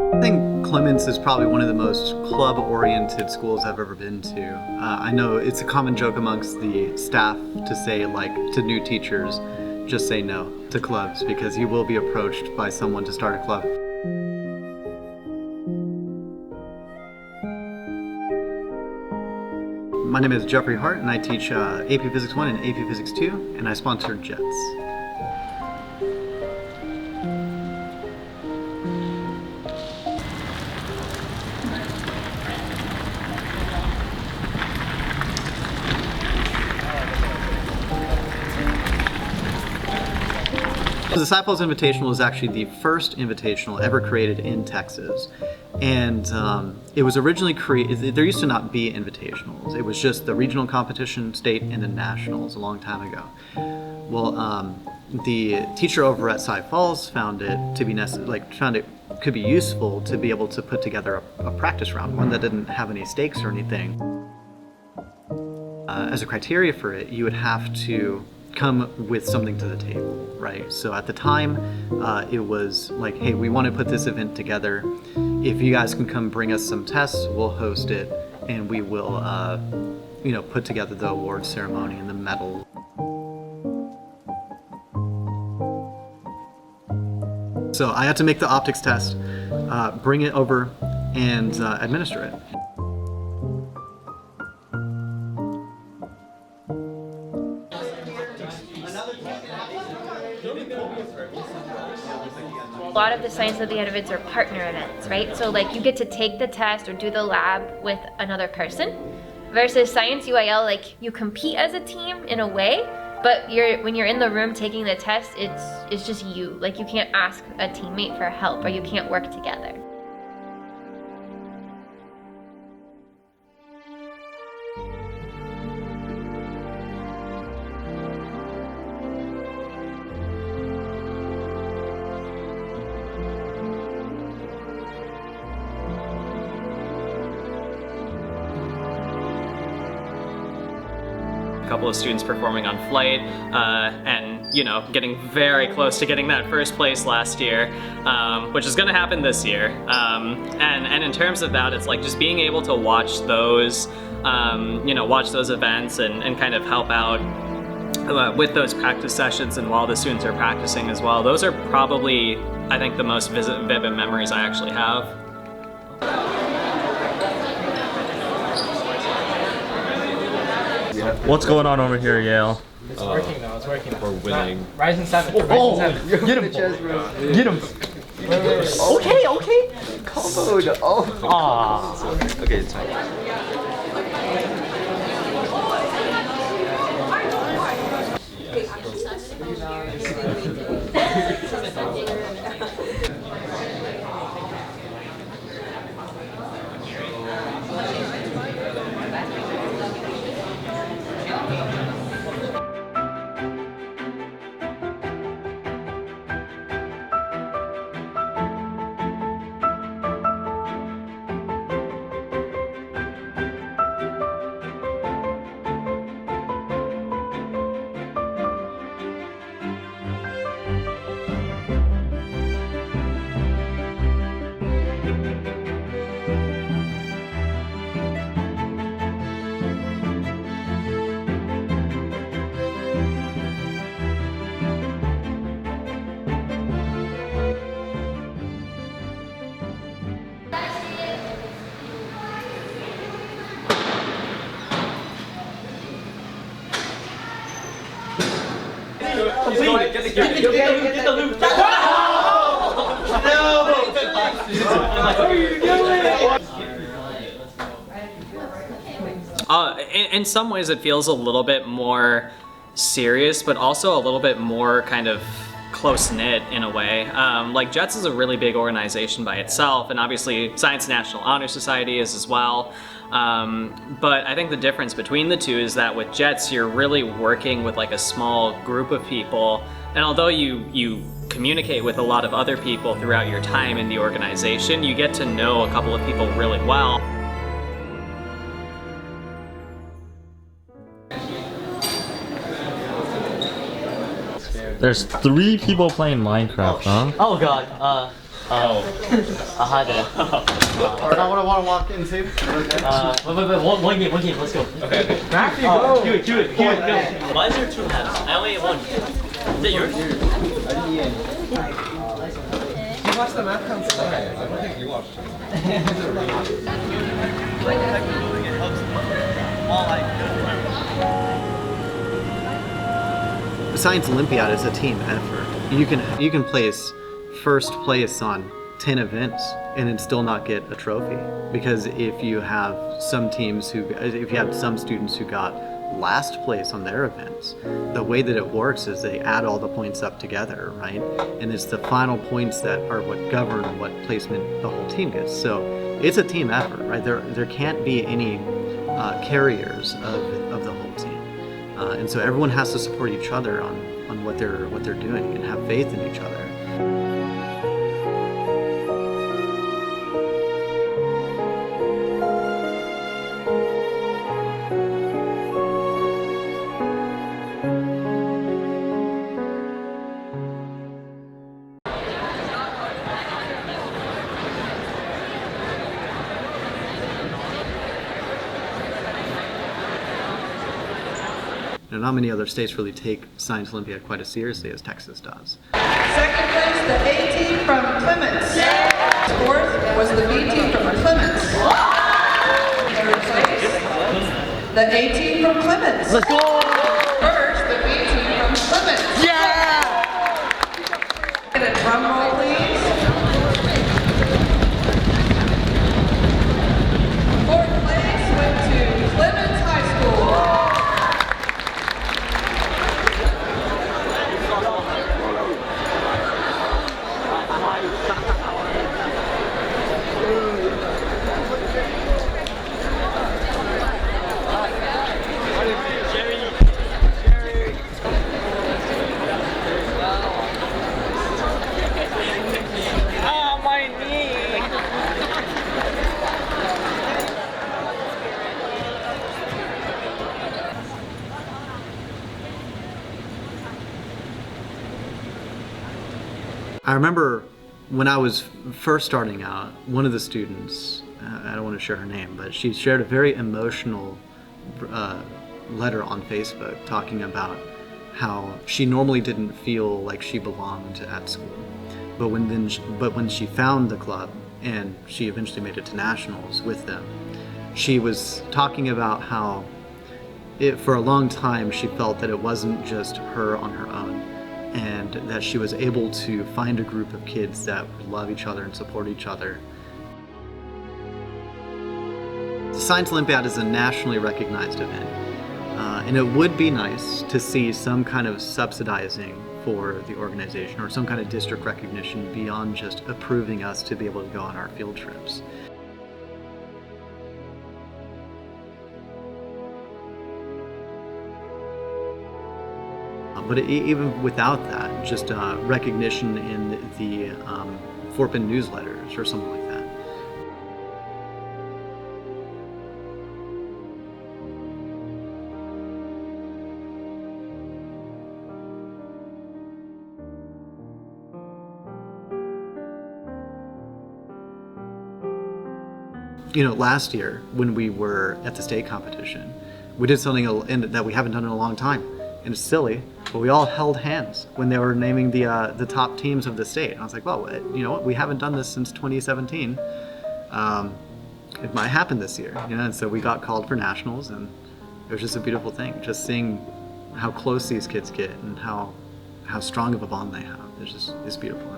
I think Clements is probably one of the most club-oriented schools I've ever been to. I know it's a common joke amongst the staff to say, like, to new teachers, just say no to clubs because you will be approached by someone to start a club. My name is Jeffrey Hart and I teach AP Physics 1 and AP Physics 2 and I sponsor JETS. The Cyfalls Invitational is actually the first invitational ever created in Texas. And it was originally created, there used to not be invitationals. It was just the regional competition, state, and then nationals a long time ago. Well, the teacher over at Cyfalls found it to be found it could be useful to be able to put together a practice round, one that didn't have any stakes or anything. As a criteria for it, you would have to come with something to the table, right? So at the time, it was like, hey, we want to put this event together. If you guys can come bring us some tests, we'll host it, and we will, put together the award ceremony and the medal. So I had to make the optics test, bring it over, and administer it. A lot of the Science of the Ed events are partner events, right? So like you get to take the test or do the lab with another person versus Science UIL, like you compete as a team in a way, but when you're in the room taking the test, it's just you. Like you can't ask a teammate for help or you can't work together. A couple of students performing on flight and getting very close to getting that first place last year, which is going to happen this year. And in terms of that, it's like just being able to watch those watch those events and kind of help out with those practice sessions and while the students are practicing as well. Those are probably, I think, the most vivid memories I actually have. What's going on over here, Yale? It's working though, it's working. We're winning. Ryzen 7. Oh, Ryzen 7. get him! Get him! Okay. Calm mode. Oh. Aww. Okay, it's fine. Get the loot! In some ways it feels a little bit more serious, but also a little bit more kind of close-knit in a way. Like JETS is a really big organization by itself, and obviously Science National Honor Society is as well. But I think the difference between the two is that with JETS you're really working with like a small group of people, and although you communicate with a lot of other people throughout your time in the organization, you get to know a couple of people really well. There's 3 people playing Minecraft, huh? Oh god, hi there. Or not what I want to walk into. Wait, one game, let's go. Okay. Matthew, go! Do it, go. Why is there 2 halves? I only ate 1. Is that yours? You watched the math count slide. I don't think you watched The Science Olympiad is a team effort. You can place first place on 10 events and then still not get a trophy, because if you have some students who got last place on their events, the way that it works is they add all the points up together, right? And it's the final points that are what govern what placement the whole team gets. So it's a team effort, right? There can't be any carriers of the whole team, and so everyone has to support each other on what they're doing and have faith in each other. Not many other states really take Science Olympiad quite as seriously as Texas does. Second place, the A team from Clements. Fourth was the B team from Clements. Third place, the A team from Clements. Let's go! First, the B team from Clements. Yeah! Get a drum roll, please. Fourth place went to Clements High School. I remember when I was first starting out, one of the students, I don't want to share her name, but she shared a very emotional letter on Facebook talking about how she normally didn't feel like she belonged at school, but when she found the club and she eventually made it to nationals with them, she was talking about how for a long time she felt that it wasn't just her on her own, and that she was able to find a group of kids that would love each other and support each other. The Science Olympiad is a nationally recognized event, and it would be nice to see some kind of subsidizing for the organization, or some kind of district recognition beyond just approving us to be able to go on our field trips. But even without that, just recognition in the Forpin newsletters or something like that. You know, last year when we were at the state competition, we did something that we haven't done in a long time. And it's silly, but we all held hands when they were naming the top teams of the state. And I was like, well, you know what? We haven't done this since 2017. It might happen this year, you know. And so we got called for nationals, and it was just a beautiful thing. Just seeing how close these kids get and how strong of a bond they have. It's beautiful.